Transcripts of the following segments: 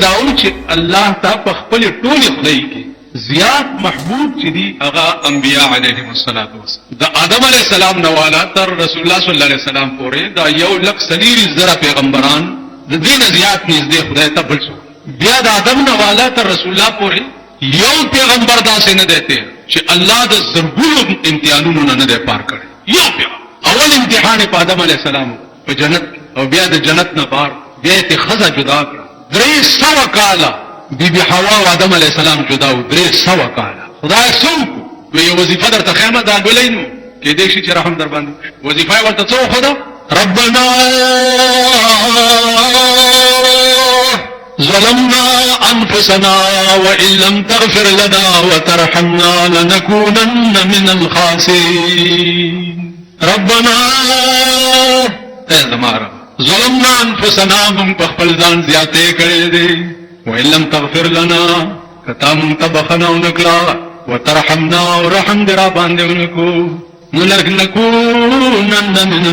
داو چې الله ته په خپل ټول خدای کې زیات محبوب چې دي هغه انبیاء علیهم الصلاه والسلام د آدم علیه السلام نواله تر رسول الله صلی الله علیه وسلم پورې دا 1,40,000 پیغمبران د دین زیات نږدې خدای ته بل شو. بیا د آدم نواله تر رسول الله پورې یو پیغمبر داسې نه دیته چې الله د زرګونو امتحانونو نه دی پار کړی. یو پیغمبر اول امتحان په آدم علیه السلام په جنت او بیا د جنت نه بار بیا ته خزه جدا کړ 300 کاله بیبي حوا او آدم علیه السلام جدا و 300 کاله خدای څوک وی وظیفه درته خیمه دا ګلینو کې دې شي چې رحم در باندې وظیفه ورته څو خدا ربنا ظلمنا انفسنا وان لم تغفر لنا وترحمنا لنكونن من الخاسرين ربنا اذمار ظلمنا انفسنا من خپل ځان زیاته کړې دي وان لم تغفر لنا کتا من تبخنا ونکلا وترحمنا ورحم درا باندې ونکو لنكونن من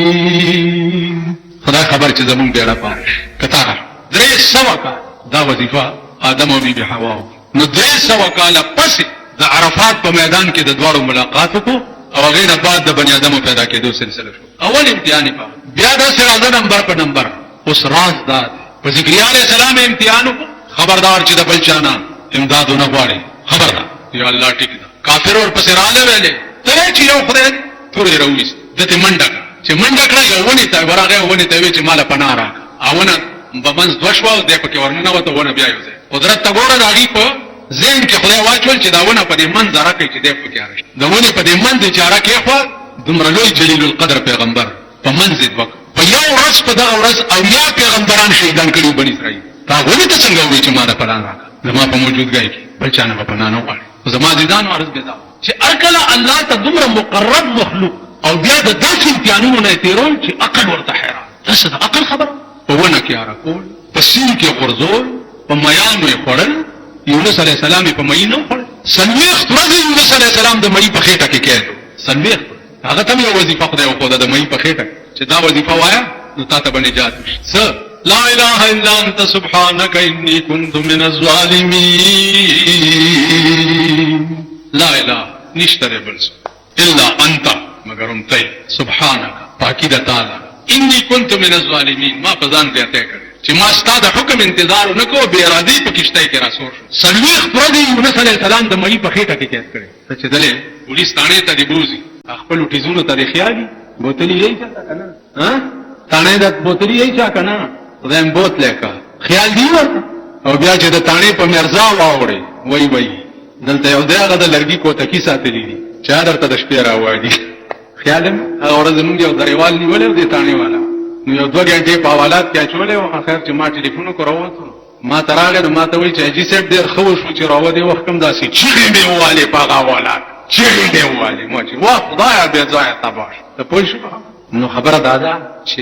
الخاسرين خدا خبر چې زمون بیره پاره کتا 300 کا دا وظیفه آدم او بیبي حوا نو 300 کاله پس د عرفات په میدان کې د دوړو ملاقات وکړو او غیر بعد د بنی آدم پیدا کېدو سلسله شو. اول امتحان په بیا د سره نمبر په نمبر اوس راز داد په ذکریا علیہ السلام امتحان خبردار چې د بل چانا امدادونه غواړي خبردار یا الله ټیک ده کافر ور پسې رااله ویلې ته چې یو خدای ټول رويس دته منډه چې منډه کړه یو ونی ته ورغه ونی ته وی چې مال پناه را اونه بمنځ دوشوا د پکې ورننه وته ونه بیا یو ځای قدرت ته ګوره راغی په ذهن کې خدای واچول چې داونه په دې منځره کې چې دې پکې راځي داونه په دې منځ چې راکې خو دومره لوی جلیل القدر پیغمبر په منځ وک په یو ورځ په دغه ورځ او یا پیغمبران شهیدان کړي بني اسرائیل تا ولې ته څنګه وې چې ما د پلان راکړه زما په موجودګۍ کې بل چا نه په نانو غواړي زما ځدان ورځ به دا چې ارکل الله ته دومره مقرب مخلوق او بیا د داسې امتحانونو نه تیرول چې عقل ورته حیران تاسو د عقل خبر په ونه کې راکول په سین کې غرزول په میانو یې خړل یونس علیہ السلام په مینو خړل سلويخ ورځې یونس علیہ السلام د مې په خېټه کې کېدو سلويخ هغه ته یو وظیفه خدای او خدای د مې په خېټه چې دا وظیفه وایا نو تاسو باندې نجات س لا اله الا انت سبحانك اني كنت من الظالمين لا اله نشتره بل الا انت مگر انت سبحانك پاکی د تعالی اني كنت من الظالمين ما پزان ته کړ چې ما ستاسو حکم انتظار نکو به ارادي په کشته کې راسور شو سلويخ پردي یونس علیہ السلام د مې په خېټه کې کېد کړي چې دله پولیس تانه ته دی بوزي خپل ټیزونو ته خیالي بوتلی یې چا کنه ها تانه د بوتلی یې چا کنه خدایم بوتله کا خیال دی ورته او بیا چې د تانه په مرزا واوړي وای وای دلته یو دغه د لرګي کو تکی ساتلی دي چا درته د شپې راوړي خیالم اورز موږ یو دریوال نیولې د تانه والا نو یو 2 غنټې په حوالات کې چولې او اخر چې ما ټلیفون کوراوته ما تراغه ما ته وی چې اجي سیټ ډیر خو شو چې راو دی وخت کم داسي چې به واله په حوالات چې به واله مو چې وا خدای به ځای تباش ته پوه شو نو خبره دادا چې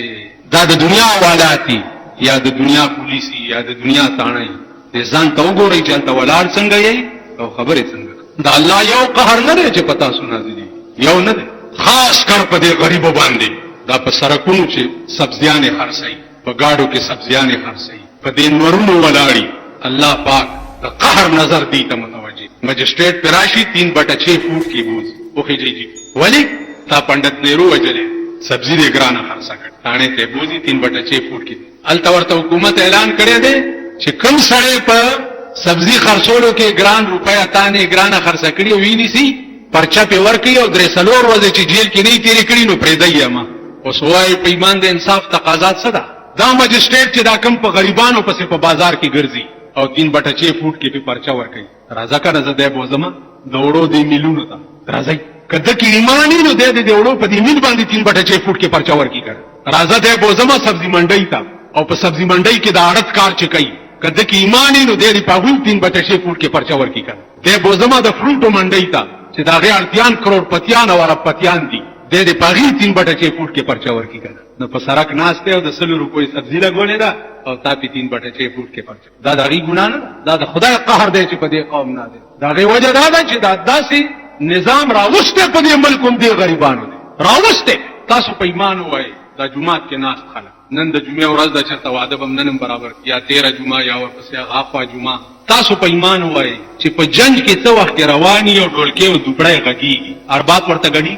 دا د دنیا حوالاتي یا د دنیا پولیسي یا د دنیا تانه دې ځان ته وګورئ چې انت ولار څنګه یې او خبره څنګه دا الله یو قهر نه دی چې پتا سنا دي یو نه دی خاص کر په دې غریبو باندې دا په سرکونو چې سبزیانې خرڅي په گاډو کې سبزیانې خرڅي په دې نورونو ولاړی الله پاک د قهر نظر دی ته متوجي مجسټریټ پراشي 3/6 فوټ کی بوز اوخی جی ولی تا پندت نهرو وجلې سبزی دې ګرانه خرڅه کړ تانه ته بوزي 3/6 فوټ کی التورته حکومت اعلان کړی دی چې کم سړی په سبزی خرڅولو کې ګران روپیا تانه ګرانه خرڅه کړی ویني سي پرچا په ورکی او درې سلور ورځې چې جیل کې نه تیرې کړی نو پرې دایما اوس وای په ایمان د انصاف تقاضات څه ده دا مجسټریټ چې دا کم په غریبانو پسې په بازار کې ګرځي او 3/6 فوټ کې په پرچا ورکړي راځه کنه زه د بوزما دوړو دی میلونو ته راځي کله کې ایمانی نو د دې دوړو په دې میل باندې 3/6 فوټ کې پرچا ورکړي کړ راځه د بوزما سبزی منډي ته او په سبزی منډي کې د عادت کار چې کوي کله کې ایمانی نو د دې په 3/6 فوټ کې پرچا ورکړي کړ د بوزما د فروټو منډي ته چې دا غیر ارتيان کروڑپتیان او اربپتیان دي د دې پاغي 3/6 فوټ کې پرچا ورکی کړه نو په سرک ناشته او د 100 روپۍ سبزی لګولې ده او تا په 3/6 فوټ کې پرچا دا دغه ګنا نه دا د خدای قهر دی چې په دې قوم نه دی دا غي وجه دا ده چې دا داسې نظام راوسته په دې ملک هم دي غریبانو دي راوسته تاسو په ایمان وای دا جمعات کې ناس خلک نن د جمعې ورځ د چرته واده بم نن برابر یا 13 جمعه یا ورپسې غاخوا جمعه تاسو په ایمان وای چې په جنگ کې څه وخت رواني او ډولکې او دوپړې غږیږي ارباب ورته غړيږي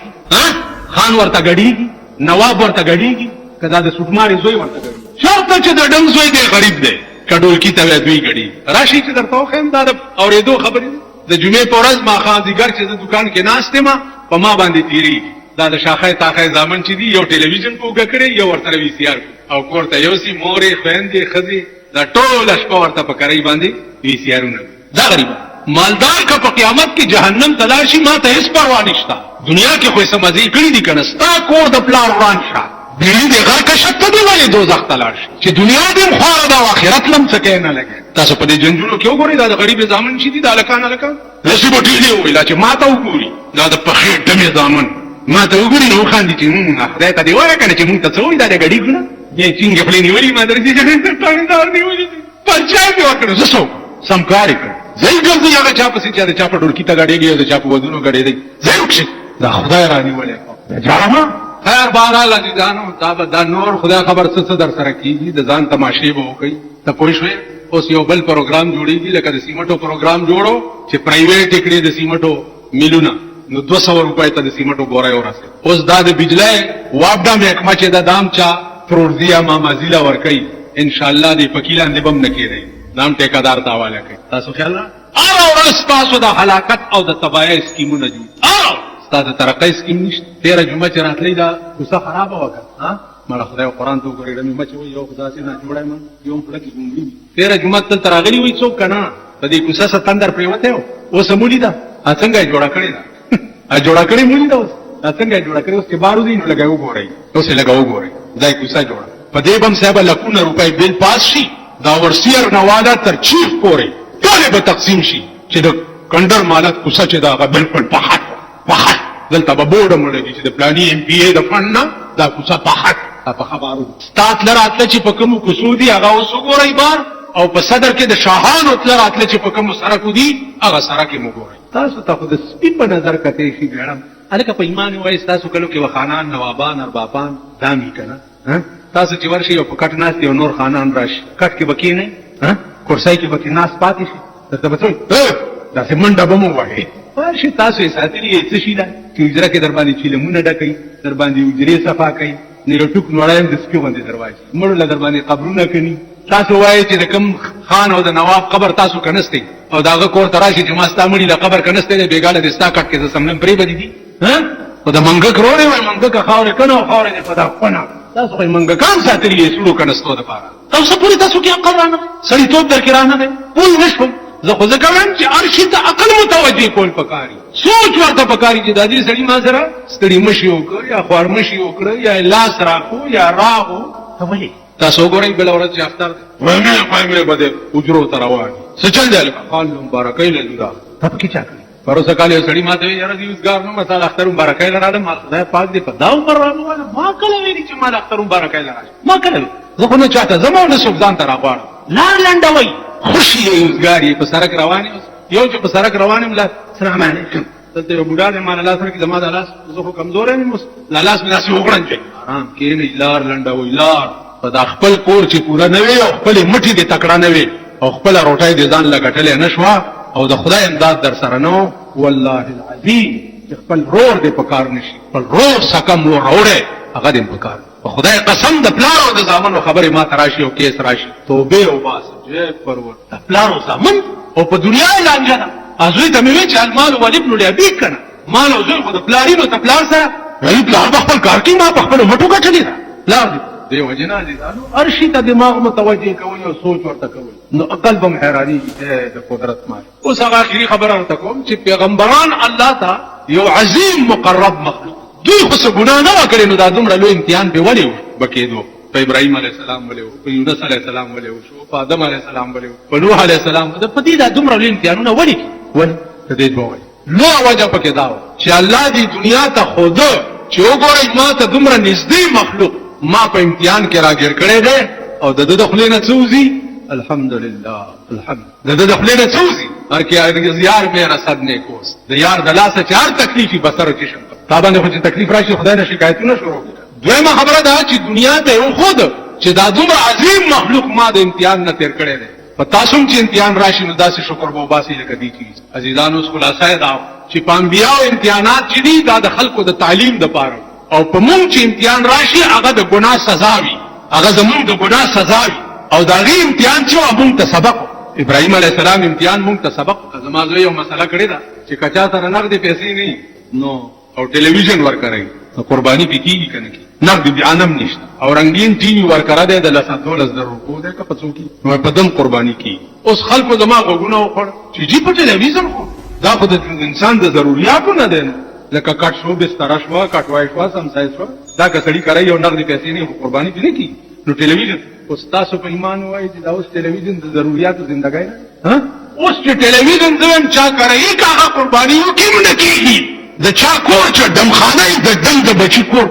خان ورته غړيږي نواب ورته غړيږي کدا د سټماري زوی ورته غړي شرط چې د ډنګ زوی دی غریب دی کډول کی ته دوی غړي راشي چې درته خو هم دا اورېدو خبرې د جمعې په ورځ ما خاطر چې د دکان کې ناشته ما په ما باندې تیری دا د شاخه تاخه ځامن چې دی یو ټلویزیون کوګه کړی یو ورته وی سی آر او کوړته یو سی مورې خويندې خزي دا ټول شپه ورته په کرای باندې وی سی آرونه دا غریب مالدار کا په قیامت کې جهنم تلاشي ما ته هیڅ پروا نشته دنیا کې خو سمځي کړی دي کنه ستا کور د پلان روان شه دې دې غر کا شته دی ولې دوزخ تلاشي چې دنیا دې مخاله دا آخرت لم څه نه لګي تاسو په دې جنجونو کې وګورئ دا د غریب ځامن شي دي دا لکان نصیب ټیلی ویلا چې ما ته وګوري دا د پخې دمه ځامن ما ته وګوري نو خاندي چې خدای ته دی وایي کنه چې مونږ ته څه وایي دا غړي ګنه دې څنګه په نیولې ما درځي چې ټاندار نیولې پنځای په وکړو زسو سمکار کړ زئی ګرځي هغه چا په چې چا په ډورکی ته غړيږي او چا په ودونو غړي دی زئی وکړي دا خدای رانی ولې جارما خیر بهرحال عزیزانو دا نور خدای خبر څه در سره کیږي د ځان تماشې به وکړي ته پوه شئ اوس یو بل پروګرام جوړیږي لکه د سیمټو پروګرام جوړو چې پرایویټ کړي د سیمټو ملونه نو 200 روپے ته د سیمټو ګورای ورسه اوس دا د بجلی واپډا محکمه چې دا دام چا پروردیا ما مازیلا ور کوي ان شاء الله دې فقیلان دې بم نکې دی نام ټیکادار تا حواله کوي تاسو خیال او تاسو د هلاکت او د تباہی سکیمونه دي او تاسو ترقې سکیم نشته 13 جمعه چې راتلې دا کوڅه خراب وکړه ها مړه خدای قرآن ته وګورئ مې مچ وي یو خدای نه جوړای ما یو په کې ګونګړي 13 جمعه تل تراغلی وي څوک کنه په دې کوڅه ستندر پریوته او سمولې دا څنګه جوړه کړی دا ا جوړه کړی مولې دا څنګه جوړه کړی اوس کې بارو دین لګاو ګورئ اوس لګاو ګورئ دا کوڅه جوړه په دې بم صاحب لکونه روپۍ بل پاس شي دا ورسیر نواله تر چیف پورې ټول به تقسیم شي چې د کندر مالک کوڅه چې دا بالکل پخات دلته به بورډ مولږي چې د پلاني ام پی ای د فند نه دا کوڅه پخات په خبرو ستات لراتله چې په کوم کوسودي هغه اوس وګورئ بار او په صدر کې د شاهانو لراتله چې په کوم سره کو دي هغه سره کې وګورئ تاسو ته خو د سپین په نظر کته شي ګړم الکه په ایمان وای تاسو کلو کې وخانان نوابان اربابان دامي کنه تاسو چې ورشي او په کټ ناس دی نور خانان راشي کټ کې بکی نه کورسای کې بکی ناس پاتې شي ته به څه دا سیمنډه بمو وایي ورشي تاسو یې ساتلی یې څه شي دا چې اجرا کې در باندې چیلمونه ډکې در باندې اجرې صفا کوي نیروټوک نوړایم د سپیو باندې دروازه مړ له در باندې قبرونه کوي تاسو وایي چې د کم خان او د نواب قبر تاسو کنهسته او داغه کور تراشي چې ما ستامړي له قبر کنهسته دی بیګاله د ستا کټ کې سملم پری بدی دي ها او د منګه کرونه وای منګه خاورې کنه خاورې په دا پنه تاسو یې منګه کام ساتلی یې سړو کنهستو د پاره تاسو پوری تاسو کې عقل رانه سړی توپ در کې رانه دی پوی نشم زه خو ځکه وایم چې ارشد عقل متوجه کول پکاري سوچ ورته پکاري چې د دې سړي ما سره ستړي مشي وکړ یا خوار مشي وکړ یا لاس راکو یا راغو ته ولي تاسو ګورئ بل ورځ چې اختر وایي پایمه بده اجرو تروان څه چل دی خان مبارکای له جدا تاسو کې چا کړی پروسه کال یو سړي ما ته یاره دی وزګار نو مثال اختر مبارکای لراله ما خدای پاک دې په دا عمر رانه ما کله ویلي چې ما اختر مبارکای لراله ما کله زه خو نه چاته زمو نه سوځان تر اخوان لار لنډوي خوشي یوزګاری په سرک رواني یو چې په سرک روانم لا السلام علیکم دلته یو بوډا دې مال الله سره کې زما د لاس زه خو کمزور یم لا لاس مې داسې وګړم چې آرام کېنې لار لنډوي لار په دا خپل کور چې پورا نه وي او خپل مټي دې تکړه نه وي او خپل روټای دې ځان لګټلې نه شو او د خدای امداد در سره نو والله العظیم خپل رور دې پکار نشي خپل رور سکم وروړې هغه دې پکار په خدای قسم د پلار او د زامنو خبره ما تراشي او کیس راشي توبه او باس جې پرور د پلار او زامن او په دنیا لانجه ده ازوی ته مې چې المال ولابن لابي کنه مال او زوی خو د پلارینو ته پلار سره ای پلار په خپل کار کې ما په خپل مټو کټلې ده پلار دې وجنا دي زانو ارشي ته دماغ متوجه کوي او سوچ ورته کوي نو عقل به حیرانی د قدرت ما اوس هغه اخري خبره ورته کوم چې پیغمبران الله ته یو عظیم مقرب مخلوق دوی خو څه ګناه نه وکړي نو دا دومره لوی امتحان به ولې بکېدو په ابراهيم عليه السلام ولې په یونس عليه السلام ولې شو په آدم عليه السلام ولې په نوح عليه السلام د پدې دا دومره لوی امتحانونه ولې دې دوی نو وجه پکې دا چې الله دې دنیا ته خود چې وګورئ ما ته دومره نږدې مخلوق ما په امتحان کې راګر کړی دی او د دخلینه څوزي الحمدلله الحمد د دخلینه څوزي هر کې یار مې رسد نه کوس د یار د لاسه چار تکلیفي بسر کې شم تابانه خو چې تکلیف راشي خدای نه شکایتونه شروع دویمه خبره ده چې دنیا ته یو خود چې دا دومره عظیم مخلوق ما د امتحان نه تیر کړی دی. په تاسو چې امتحان راشي نو داسې شکر به وباسئ لکه دې چې عزیزانو اوس خلاصه دا چې په انبیاء امتحانات چې دي دا د خلکو د تعلیم دپاره او په موږ چې امتحان راشي هغه د ګناه سزا وي، هغه زموږ د ګناه سزا وي او د هغې امتحان چې موږ ته سبق. ابراهیم علیه السلام امتحان موږ ته سبق. زما زوی یو مسله کړې ده چې که چا سره نغدې پیسې نه نو او ټلویزیون ورکوي نو قرباني پې کېږي که نه کېږي؟ نقد بیانم نشته او رنگین ټي وي ورکړه دی د 10-12 روپو دی که په څو کې نو په دم قرباني کېږي. اوس خلکو زما غوږونه وخوړ چې جي په ټلویزیون خو دا خو د انسان د ضروریاتو نه دی، لکه کټ شو، بستره شوه، کټوای شوه، سمسای شوه، دا که سړي کوي او نقدې پیسې نه خو قرباني پې نه کېږي. نو ټلویزیون اوس تاسو په ایمان ووایئ چې دا اوس ټلویزیون د ضروریاتو زندګۍ ده. اوس چې ټلویزیون زه چا کوي که هغه قرباني وکړي نه کېږي. د چا کور چې دمخانه د دنګ د بچي کور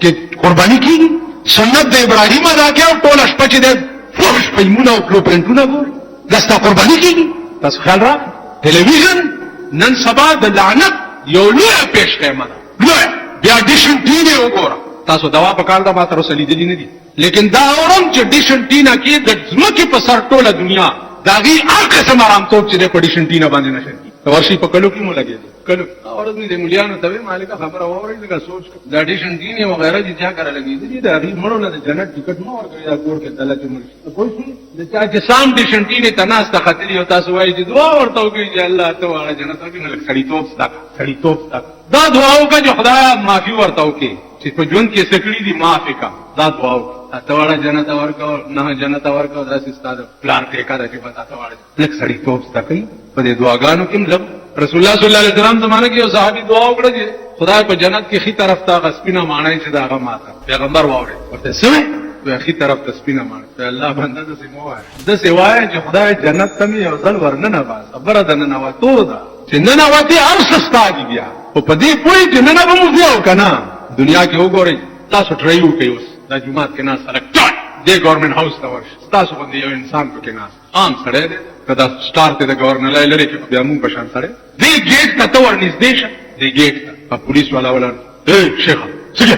کې قرباني کېږي. سنت د ابراهیم ادا کړه او ټوله شپه چې د فحش فلمونه او بلوپرنټونه ګوري دا ستا قرباني کېږي. تاسو خیال را ټلویزیون نن سبا د لعنت یو لویه پیشخیمه ده، لویه. بیا ډیشن ټي وي وګوره، تاسو دوا په کار ده ما تر اوسه لیدلي نه دي، لیکن دا اورم چې ډیشن ټي نه کې د ځمکې په سر ټوله دنیا د هغې هر قسم ارامتوب چې دی په ډیشن ټي نه باندې نشر کېږي. ورشي په کلو کې مو لګېدي کلو اورز مې د مليانو ته وې مالکه خبره واورئ لږه سوچ دا ډیشن ټي نه وغیره چې چا کره لګېدلي د هغې مړو نه د جنت ټکټ مه ورکوي دا کور کې تله چې مړ شي. پوه شوې د چا چې سام ډیشن ټي نه ته ناسته ختلي او تاسو وایئ چې دعا ورته وکړئ چې الله ته واړه جنت ورکړي نو لږ سړیتوب زده کړه، سړیتوب زده کړه. دا دعا وکړه چې خدایه معافي ورته وکړي چې په ژوند کې څه کړي دي معاف یې کړه. دا دعا وکړه ته واړه جنت ورکړه نه جنت ورکړه داسې ستا د پلار ټیکه ده چې به تا ته واړه لږ سړیتوب زده کوي. په دې دعاګانو کې لږ رسول الله صلی الله علیه وسلم زمانه کې یو صحابي دعا وکړه چې خدای په جنت کې خي طرف ته هغه سپینه ماڼۍ چې د هغه ماته پیغمبر واورېد ورته څه وایي خي طرف ته سپینه ماڼۍ الله بنده داسې مه وایه داسې وایه چې خدای جنت ته مې یو ځل ورننه باز خبره د ننوتو ده چې ننوتې هر څه ستا دي بیا خو په دې پوهېږي چې ننه به مو بیا او که نه دنیا کې وګورئ تاسو ټرۍ وکئ اوس دا جومات کې ناست خلک دې ګورنمنټ هاوس ته ورشي ستاسو غوندې یو انسان پکې ناست عام سړی دی که دا سټار ته د ګورنرۍ لرې کې بیا مونږ په شان سړی دې ګیټ ته ته ورنږدې شه دې ګیټ ته پولیس والا ولاړ شیخه څه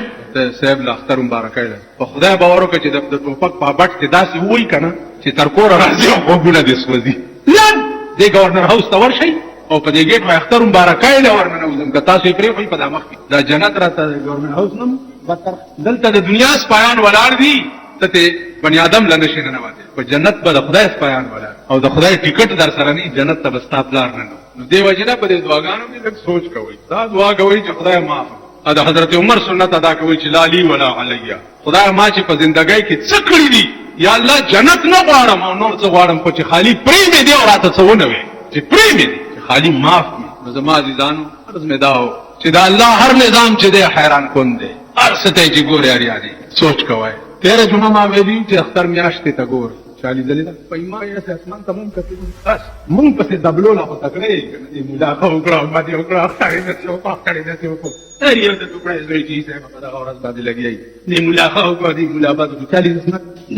صاحب له اختر مبارکۍ لري په خدای باور وکړه چې د ټوپک په بټ کې داسې ووایي که نه چې تر کوره راځي او خوبونه دې سوځي لن دې ګورنر هاوس ته ورشئ او په دې ګیټ به اختر مبارکۍ له ورننوځم که تاسو یې پرېښوئ په دا مخ کې دا جنت راته ګورنمنټ هاوس نه بدتر دلته د دنیا سپایان ولاړ دي ته بني آدم له نشي ننوتې په جنت به د خدای سپایان ولاړ او د خدای ټیکټ در سره نه جنت ته به ستا پلار نه نو دې وجې نه په دې دعاګانو کې لږ سوچ کوئ دا دعا کوئ چې خدای معاف او د حضرت عمر سنت ادا کوئ چې لا لی ولا علیه خدای ما چې په زندګۍ کې څه کړي دي یا الله جنت نه غواړم او نور څه غواړم خو چې خالي پرېږدې دې او راته څه ونه وې چې پرېږدې دې چې خالي معاف کړي نو زما عزیزانو عرض مې دا و چې دا الله هر نظام چې دی حیران کن دی هر څه ته چې ګورې اړیا دي سوچ کوئ تیره جمعه ما ویلي چې اختر میاشتې ته ګورئ چا لیدلې ده په ایمان یې اسمان ته مونږ کتلي بس مونږ پسې دبلوله خو تکړه یې که نه دې ملاقه وکړه او ما دې وکړه اختر یې داسې وکړه اختر یې داسې وکړو هر یو د ټوکړی زوی چې صاحب په دغه ورځ باندې لګیا یي دې ملاقه وکړه دې ملابات وکړو چا لیدل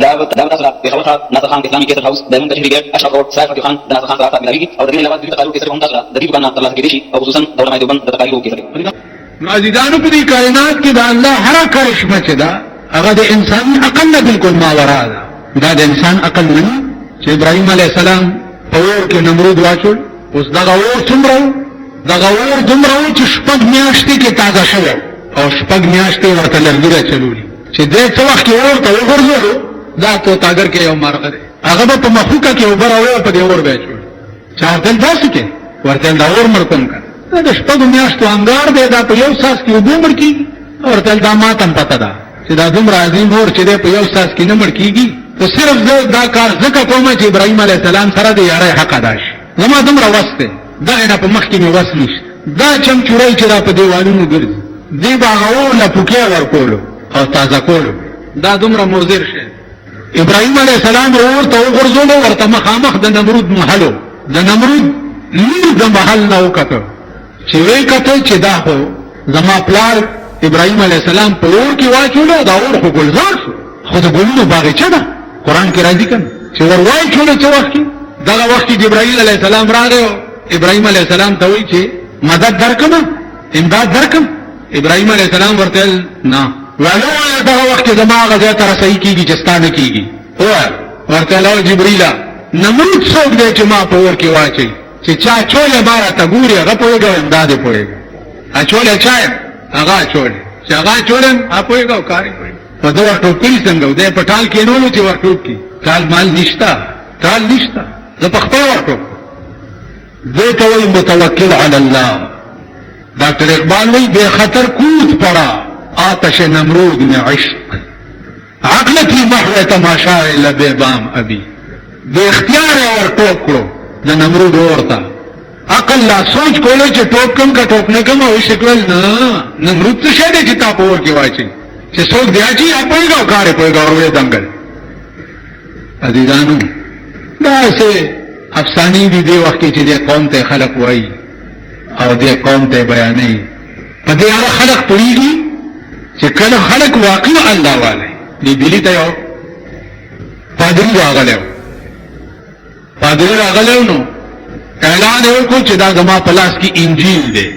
دا تاسو را په خبره ناصر خان اسلامي کیسر هاوس د مونږ تشریح کې اشرف روډ صاحب خان د ناصر خان سره ملاوي او د دې علاوه د تعلق کیسر هم تاسو د دې دکان ترلاسه کېدی شي او خصوصا د علماء دیوبند د تقاریر کیسر نو عزیزانو په دې کائنات کې د الله هر کرشمه چې ده هغه د انساني عقل نه بالکل ماورا ده دا د انسان عقل نه چې ابراهیم علیه السلام په اور کې نمرود واچول اوس دغه اور څومره دغه اور دومره و چې 6 میاشتې کې تازه شوی او 6 میاشتې ورته لرګي راچلولي چې دې څه وخت کې اور ته وغورځېدو دا توتاګر کې یو مرغه دی هغه به په مخوکه کې اوبه راوړی په دې اور به یې اچول چا ورته داسې کې ورته دا اور مړ کړم که دا د 6 میاشتو انګار دی دا په یو ساس کې اوبه مړ کېږي ورته دا ما ته هم پته ده چې دا دومره عظیم اور چې دی په یو ساس کې نه مړ کېږي خو صرف زه دا کار ځکه کوم چې ابراهیم علیه السلام سره د یارۍ حق ادا شي زما دومره وس دی دغې نه په مخکې مې وس نشته دا چمچوړی چې دا په دیوالونو ګرځي دې به هغه اور له پوکې ورکولو او تازه کولو دا دومره مضر شی ابراهیم علیه السلام اور ته وغورځولو ورته مخامخ د نمرود محلو د نمرود لور د محل نه وکتل چې ویې کتل چې دا خو زما پلار ابراهیم علیه السلام په اور کې واچولو دا اور خو ګلزار شو خو د ګلونو باغچه ده قرآن کې راځي کنه چې ور واچولو څه وخت کې دغه وخت کې جبرائیل علیه السلام راغی ابراهیم علیه السلام ته وایي چې مدد درکم امداد درکم ابراهیم علیه السلام ورته نه ولو دغه وخت کې زما هغه ځای ته رسۍ کېږي چې ستا نه کېږي ووایه ورته له جبریله نمرود څوک دی چې ما په اور کې واچوي چې چا چوله ما راته ګوري هغه پوهېږه وایم دا دې پوهېږه اچولی چا یم هغه اچولی چې هغه اچولی یم هغه پوهېږه او کار یې پوهېږه په ده ورټوپ کړي څنګه و دی په ټال کېنولو چې ورټوپ کړي ټال مال نشته ټال نشته زه په خپل ورټوپ دې ته وایي متوکل علی الله ڈاکٹر اقبال وہی بے خطر کود پڑا آتش نمرود میں عشق عقل کی محو تماشا لب بام ابھی بے اختیار ہے اور ٹوک کرو نہ نمرود ہوتا عقل لا سوچ کولو چې ټوپ کم کا ټوپنه کم او شکل نه نمرود څه شه دي چې تا په ور کې واچي چې څوک دی چې اپويګه کار پويګه ورې دنګل عزیزانو دا سه افسانې دي وخت کې چې قوم ته خلق وایي او دې قوم ته بیانې په دې هغه خلق پوریږي چې کله خلق واقعا الله والے دې دلی ته یو پادری راغلو نو اعلان وکړو چې دا زما په لاس کې انجیل دی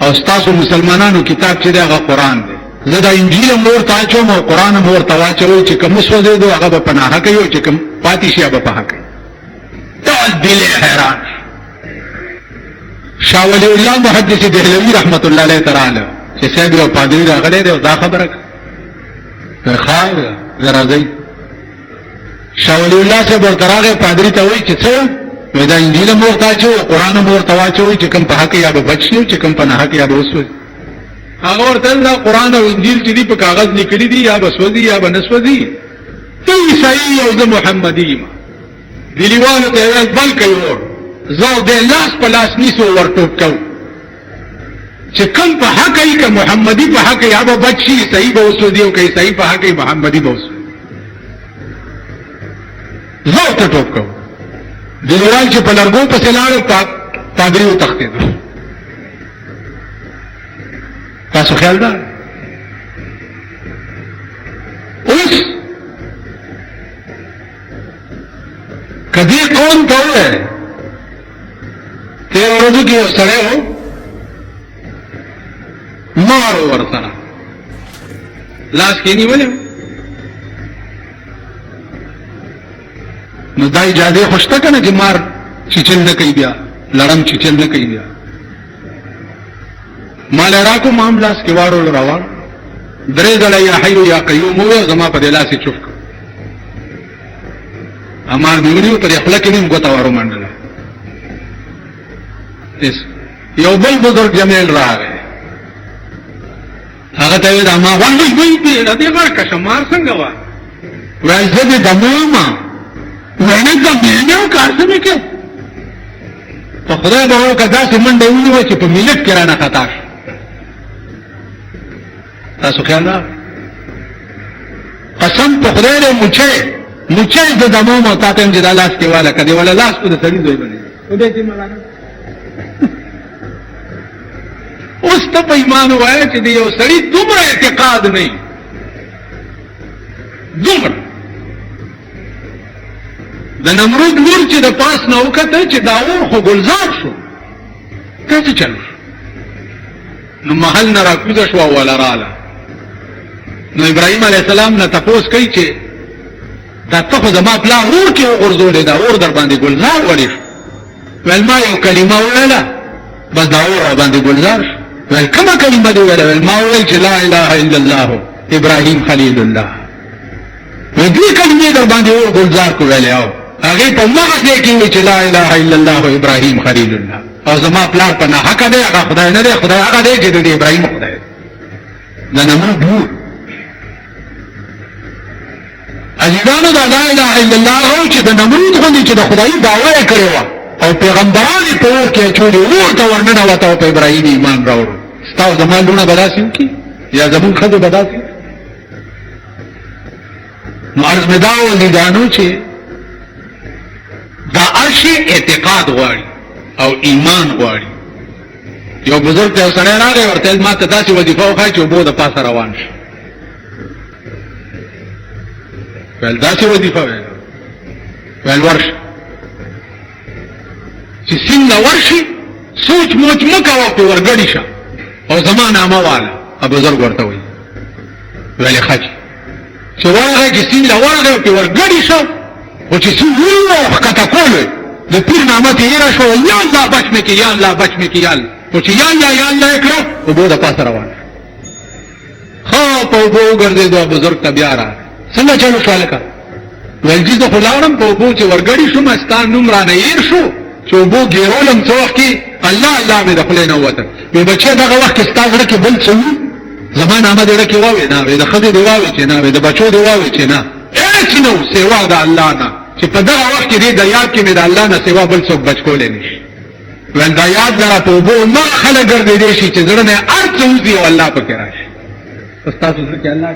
او تاسو مسلمانانو کتاب چې دی هغه قرآن دی زه دا انجیل مور ته اچوم او قرآن مور ته واچوم چې کوم سوځي دو هغه به پناه کوي او چې کوم پاتې شي هغه په حق کوي ټول دل حیران شاه ولی الله محدث دهلوی رحمت الله علیه تعالی چې صاحب یو پادری راغلی دی او دا خبره خیر راځي شاه ولی الله صاحب ورته پادری ته وایي چې څه دا انجیل مور ته اچو قرآن مور ته واچوي چې کوم په حق یا به بچ شي چې کوم په نه حق یا به وسوي هغه ورته دا قرآن او انجیل چې دی په کاغذ لیکلي دي یا به سوځي یا به نه سوځي ته عیسائی او زه محمدي یم دیلیوانو ته ویل بل کوي اور زو دې لاس په لاس نیسو ورټوپ کو چې کوم په حق ای که محمدي په حق یا به بچ شي صحیح به وسوځي او که صحیح په حق محمدي به وسوځي زو ته ټوپ کو دیوال چې په لرګو پسې لاړو پادری وتښتېدو تاسو خیال ده اوس کدی قوم ته وویل تېره ورځو کې یو سړی و مار و ورسره لاس کې نیولی نو دا اجازه خوشته کنه چې مار چیچل نه کوي بیا لړم چیچل نه کوي بیا مال راکو مام لاس کې واړو روان درې ځله یا حی یا قیوم و زما په لاس چوف امر دیونیو په خپل کې نیم غوتا وارو منډل یو بل بزرگ جمیل راغی هغه ته دا ما وایي په دې غړ کا شمار څنګه وا وای زه دې دموما ونه دا مینه کارځمه کې په خدای به وکړه چې منډه ونیو چې په ملت کې رانه خطا تاسو خیال را قسم په خدای له مچه د دموما تاسو هم د لاس کې والا کدی ولا لاس کو د سړي دوی باندې او دې چې ملانا اوس ته په ایمان وایي چې دی یو سړی دومره اعتقاد نه دومره د نمرود لور چې د پاس نه وکته چې دا اور خو ګلزار شو څه چلو نو محل نه راکوزه شو ولا رااله نو ابراهيم عليه السلام نه تاسو کوي چې دا ته خو زما پلا اور کې ورزولې دا اور در باندې ګلزار وړي ول ما یو کلمه ویله بس دا اور باندې ګلزار ول کومه کلمه دی ویله ول ما ویل چې لا اله الا الله ابراهيم خليل الله دې کلمې در باندې اور ګلزار کو ویله او هغه په مغه کې چې لا اله الا الله ابراهيم خليل الله او زما پلار په نه حق دی هغه خدای نه دی خدای هغه دی چې د ابراهيم خدای دا نمرود عزیزانو دا لا اله الا الله او چې د نمرود غوندي چې د خدای دعوه یې کړې وه او پیغمبرانو په اور کې اچولي اور ته ورننه وته او په ابراهيم ایمان راوړو ستاسو زما لونه به داسې وکړي یا زمونږ ښځې به داسې نو عرض مې دا ولیدانو چې دا ارشي اعتقاد غواړي او ایمان غواړي یو بزرگ ته سړی راغی ورته ما ته داسې وظیفه وښایه چې اوبو د پاسه روان شي ویل داسې وظیفه ویل ورشه چې څنګه ورشي سوچ موچ مه کوه پې ورګډې شه او زما نامه واله بزرګ ورته وایي ویلې خاجي چې ورغی چې سیند له ورغی چې ورګډي شو او چې سیند ورو ښکته کولو د پیر نامت یې را شو یا الله بچ مې کې یا الله بچ مې کې یا الله او چې یا الله یا الله یې کړو اوبو د پاسه روان خو په اوبو وګرځېدو بزرګ ته بیا راغی څنګه چلو شو هلکه ویل جي زه خو لاړم په اوبو چې ورګډي شوم ستا نوم رانه هېر شو چې اوبو ګېرولم څه وخت کې الله الله مې د خولې نه ووته وی بچی دغه وخت کې ستا زړه کې بل څه وي زما نامه دې زړه کې واوې نه وی د ښځې دې واوې چې نه وی د بچو دې واوې چې نه هېڅ نه و سوا د الله نه چې په دغه وخت کې دې د یاد کې مې د الله نه سوا بل څوک بچ کولی نه شي ویل دا یاد لره په اوبو ما خلک ګرځېدی شي چې زړه نه یې هر څه وځي او الله پکې را شي خو ستاسو زړه کې الله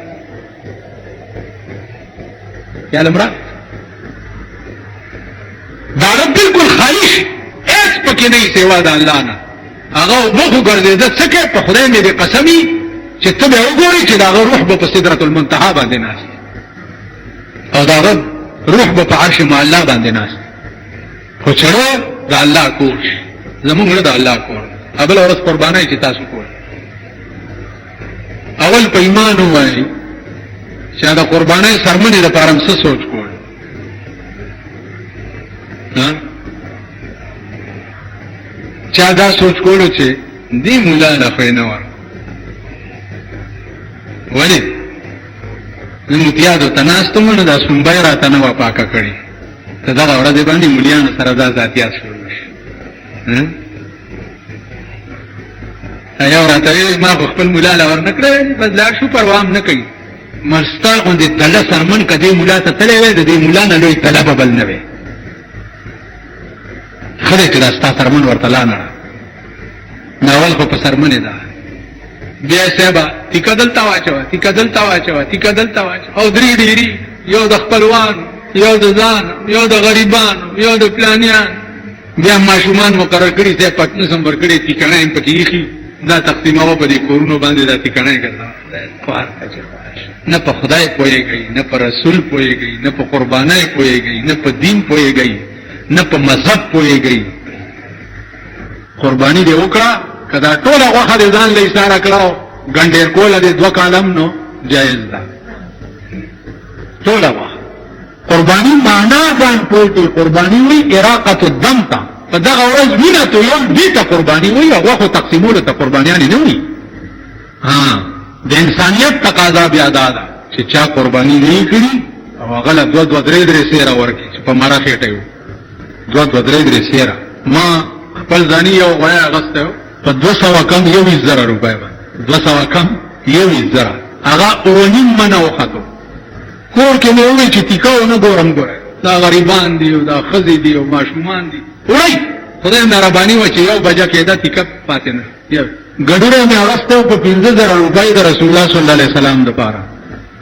خیال مراد داغه بالکل خالی شي هیڅ پکې نه سوا د الله نه هغه اوبو خو ګرځېده څه کوي په خدای مې دې قسمي چې ته به وګورې چې داغه روح به په سدرة المنتهى باندې ناست او داغه روح به په عرش معلی باندې ناست خو چړه د الله کور شي زمونږ د الله کور ابل ورځ قربانای چې تاسو کول اول په ایمان وایي چې دا قربانای سرمنې د پاره څه سوچ کول چا دا سوچ کولو چې دې مولا نه خینه ور ولې نو پیادو تناستم نه دا سنبای را تنه پاکه کړی ته دا ورځ باندې مليان سره دا ذاتیا شروع ایا راته ما خپل مولا لور نکړې بس لا شو پروام نه کوي مستا غوندې تله سرمن کدی مولا ته تلې وې د دې مولا نه لوی طلب بل نه وې خله چې راستا سرمن ورته لانه ناول په سرمنه ده بیا سبا تکدلتا واچو او درې ډیری یو د خپلوان یو د ځان یو د غریبان یو د پلانیان بیا ماشومان مقرر کړي چې پټنه سمبر کړي تیکنه پکېږي دا تقسیمو په دې کورونو باندې دا تیکنه کړه نه په خدای پوهیږي نه په رسول پوهیږي نه په قربانای پوهیږي نه په دین پوهیږي نه په مذهب پوهیږي قربانی دی وکړه کدا ټول هغه د ځان له اشاره کړو ګنډیر کول د دوه کالم نو جایز ده ټول هغه قربانی معنا باندې پوهې قربانی وی اراقه الدم تا په دغه ورځ وینه ته یو دې ته قربانی وی هغه خو تقسیمول ته قربانیان نه وی د انسانیت تقاضا بیا ده چې چا قربانی نه کړي او هغه له دوه درې سیره ورکی چې په مارا خېټه یو دوه درې سیره ما خپل ځاني یو غویا غسته په 200 کم 20000 روپۍ باندې 200 کم 20000 هغه اونیم منه وخته کور کې مې وې چې ټیکاو نه ګورم ګوره دا غریبان دي او دا خزي دي او ماشومان دي وای خدای مهرباني و چې یو بجا کېدا ټیکا پاتې نه یو ګډوره مې اغسته په 15000 روپۍ د رسول الله صلی الله علیه وسلم لپاره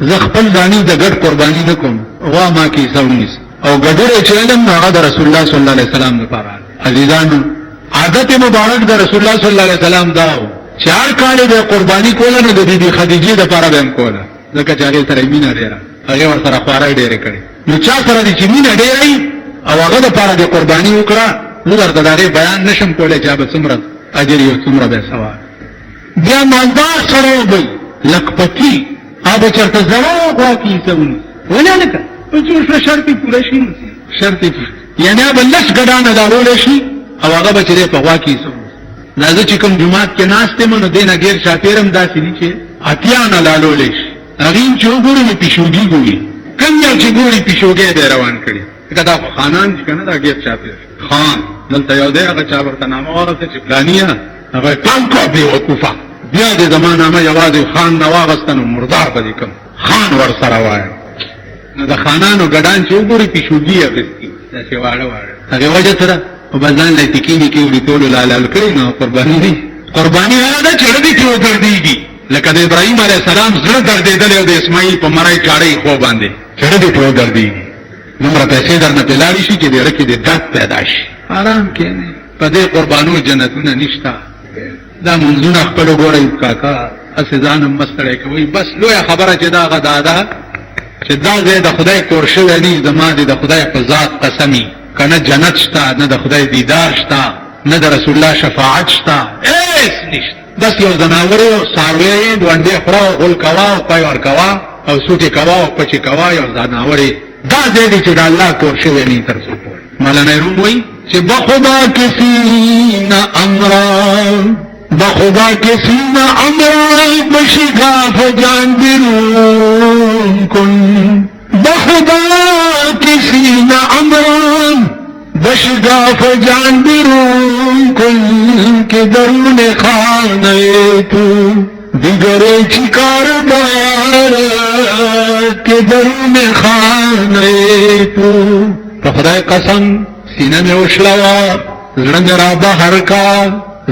زه خپل ځاني د ګډ قرباني نه کوم وا ما کې سونیس او ګډوره چې علم هغه د رسول الله صلی الله علیه وسلم لپاره عزیزانو عادت مبارک د رسول الله صلی الله علیه وسلم داو چار کاله د قربانی کوله نو د بیبي خدیجه د لپاره به کوله ځکه چې هغه سره مینه ډیره هغه ور سره خوارای ډیره کړي نو چا سره د مینه ډیره او هغه د لپاره د قربانی وکړه نو درته دا بیان نشم کولای چې به څومره اجر یو څومره به ثواب بیا مالدار سره وي لکپتی هغه چرته زړه واکې سوي ولانکه په څو شرطي پوره شي شرطي یعنی بلش ګډانه دارول شي او هغه به چې په واکې سو نازه چې کوم جمعات کې ناشته مونږ دینه غیر شاپیرم داسې دي چې اتیا نه لالولې هغه چې وګورې په پښوګي ګوري کوم یو چې ګوري پښوګي به روان کړي کدا خانان چې کنه دا غیر شاپیر خان دلته یو دی هغه چا ورته نامه ورته چې فلانیه هغه ټانکو به وقوفه بیا د زمانه ما یوازې خان نواغستنو مردار به کوم خان ور سره وای نو د خانانو ګډان چې وګوري پښوګي اغستی دا چې واړه هغه وجه سره او بازان له تکینی کې وړي ټول لال کړی نو قرباني دي قرباني هغه چې ردی ته وګرځيږي لکه د ابراهيم عليه السلام زړه دردېدل او د اسماعیل په مړای چاړې خو باندې چې ردی ته وګرځيږي نمبر پیسې درنه پلاړی شي چې د رکه د دات پیدا شي آرام کېنه په دې قربانو جنتونه نشتا دا منځونه خپل وګورئ کاکا اسځانم مستړی کوي بس لوی خبره چې دا غدادا چې دا د خدای کور شوی دی زماده د خدای په ذات قسمی کنه جنت شتا نه د خدای دیدار شتا نه د رسول الله شفاعت شتا هیڅ نشته بس یو زناور او ساروی دوندې خورا او غول کوا او پای ور کوا او سوټي کوا او پچی کوا یو زناور دا دې چې د الله کور شوی نه تر څو پورې مولانا روم وایي چې بخدا کسی نه امران بخدا کسی نه امران بشگاف جان برون کن بخدا کسی نه امران بشگاف جان برون کن که درون خانه تو دیگر چی کاربار که درون خانه تو په خدای قسم سینه مې وشلوا زړه مې را بهر کا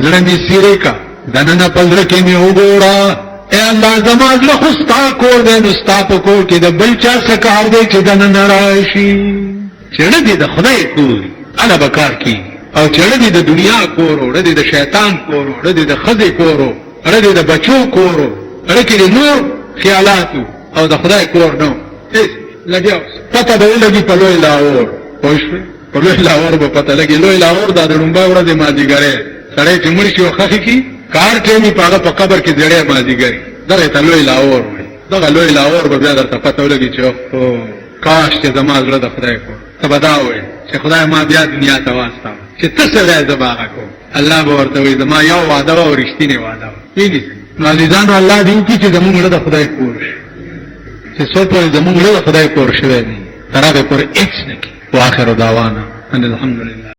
زړه مې سیرې کا دننه په زړه کې مې وګورا اے الله زما زړه خو ستا کور دی نو ستا په کور کې د بل چا څه کار دی چې دننه راشي چېړه دې د خدای کور انا بکار کی او چېړه دې د دنیا کور وړه دې د شیطان کور وړه دې د ښځې کور وړه دې د بچو کور وړه کې د نور خیالاتو او د خدای کور نو لګیاو پته به لګي په لوی لاور پوښښ په لوی لاور به پته لګي لوی لاور د لومبا ورځې مازیګره سړی چې مړ شي او خخي کی کار ټیمي پاغه په قبر کې ځړې مازیګری دغه ته لوی لاور وي دغه لوی لاور به بیا درته پته ولګي چې او کاش چې زما زړه د خدای کو ته به دا وایي چې خدای ما بیا دنیا ته واستاو چې ته سره زما کو الله به ورته وایي زما یو وعده او رښتینی وعده وي عزیزان الله دې چې زموږ زړه د خدای کور شي چې څو په زموږ له خدای کور شوی دی تر هغه پر هیڅ نه کی واخر دعوانا ان الحمدلله